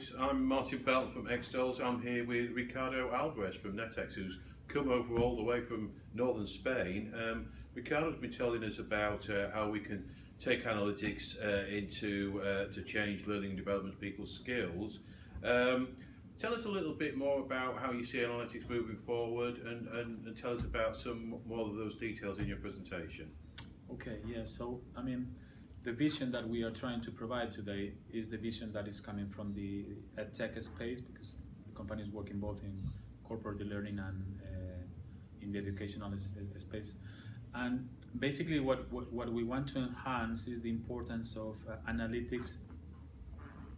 Analytics. I'm Martin Belton from Xtols. I'm here with Ricardo Alvarez from NetX, who's come over all the way from northern Spain. Ricardo's been telling us about how we can take analytics into to change learning and development of people's skills. Tell us a little bit more about how you see analytics moving forward, and tell us about some more of those details in your presentation. Okay, yeah, so I mean, the vision that we are trying to provide today is the vision that is coming from the tech space, because the company is working both in corporate learning and in the educational space. And basically what we want to enhance is the importance of analytics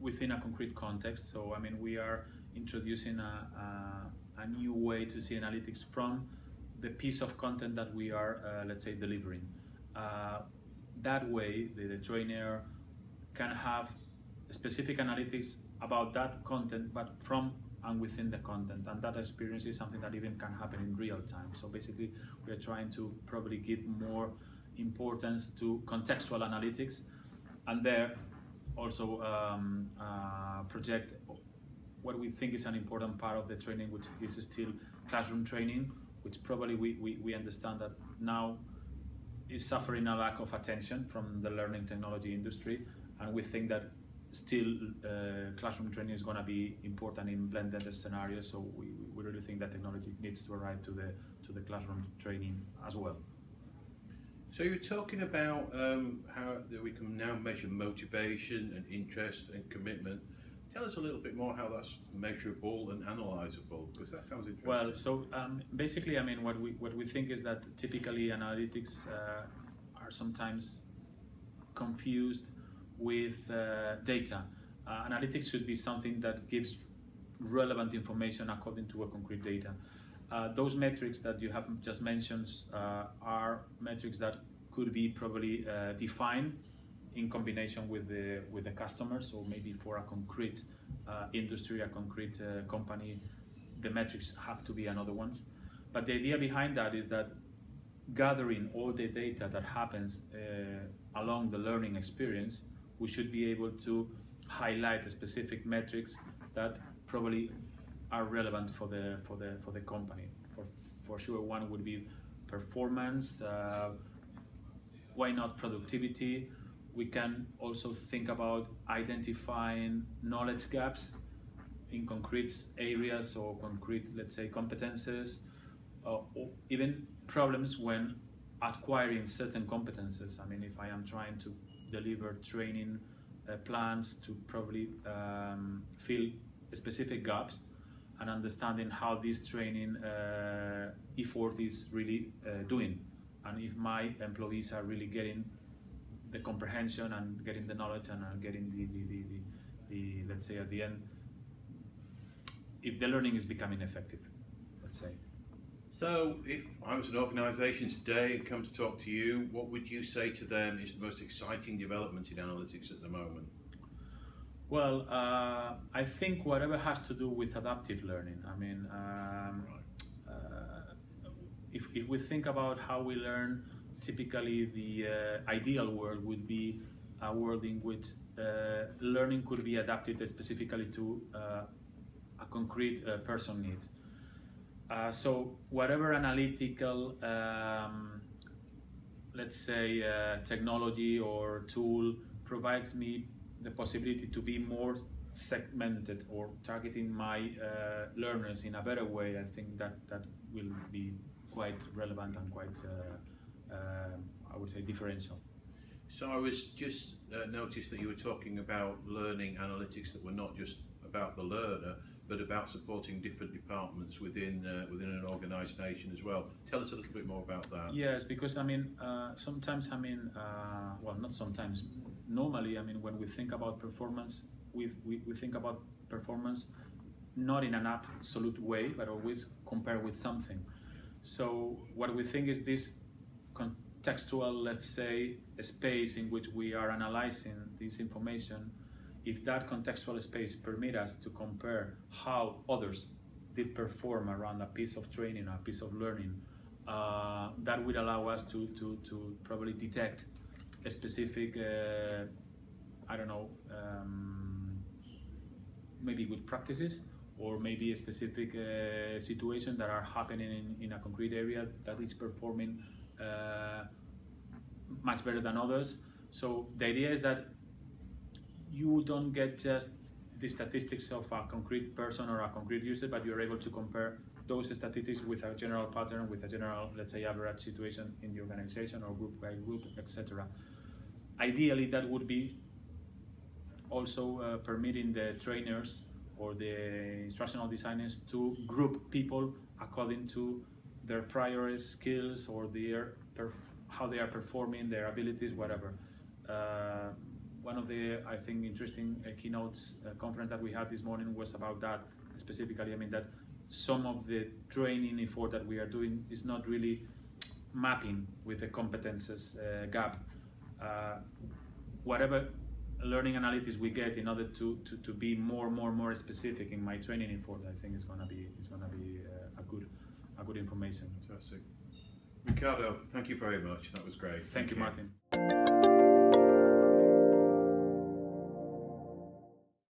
within a concrete context. So I mean, we are introducing a new way to see analytics from the piece of content that we are, let's say, delivering. That way, the trainer can have specific analytics about that content, but from and within the content, and that experience is something that even can happen in real time. So basically, we are trying to probably give more importance to contextual analytics, and there also project what we think is an important part of the training, which is still classroom training, which probably we understand that now is suffering a lack of attention from the learning technology industry, and we think that still classroom training is going to be important in blended scenarios. So we really think that technology needs to arrive to the classroom training as well. So you were talking about how that we can now measure motivation and interest and commitment. Tell us a little bit more how that's measurable and analyzable, because that sounds interesting. Well, so basically, I mean, what we think is that typically analytics are sometimes confused with data. Analytics should be something that gives relevant information according to a concrete data. Those metrics that you have just mentioned are metrics that could be probably defined in combination with the customer. So maybe for a concrete industry, a concrete company, the metrics have to be another ones. But the idea behind that is that gathering all the data that happens along the learning experience, we should be able to highlight specific metrics that probably are relevant for the company. For sure, one would be performance. Why not productivity? We can also think about identifying knowledge gaps in concrete areas or concrete, let's say, competences, or even problems when acquiring certain competences. I mean, if I am trying to deliver training plans to probably fill specific gaps, and understanding how this training effort is really doing, and if my employees are really getting the comprehension and getting the knowledge and getting the let's say at the end, if the learning is becoming effective, let's say. So if I was an organisation today and come to talk to you, what would you say to them is the most exciting development in analytics at the moment? Well, I think whatever has to do with adaptive learning. I mean, if we think about how we learn, typically the ideal world would be a world in which learning could be adapted specifically to a concrete person need. So whatever analytical, let's say, technology or tool provides me the possibility to be more segmented or targeting my learners in a better way, I think that will be quite relevant and quite I would say differential. So I was just noticed that you were talking about learning analytics that were not just about the learner, but about supporting different departments within an organisation as well. Tell us a little bit more about that. Yes, because I mean, sometimes I mean, well, not sometimes. Normally, I mean, when we think about performance, we think about performance not in an absolute way, but always compared with something. So what we think is this contextual, let's say, space in which we are analyzing this information. If that contextual space permits us to compare how others did perform around a piece of training, a piece of learning, that would allow us to probably detect a specific, I don't know, maybe good practices, or maybe a specific situation that are happening in a concrete area that is performing much better than others. So the idea is that you don't get just the statistics of a concrete person or a concrete user, but you're able to compare those statistics with a general pattern, with a general, let's say, average situation in the organization or group by group, etc. Ideally, that would be also permitting the trainers or the instructional designers to group people according to their prior skills or how they are performing, their abilities, whatever. One of the, I think, interesting keynotes conference that we had this morning was about that specifically. I mean, that some of the training effort that we are doing is not really mapping with the competences gap. Whatever learning analytics we get in order to be more specific in my training effort, I think is gonna be a good information. Fantastic. Ricardo, thank you very much. That was great. Thank you, Martin.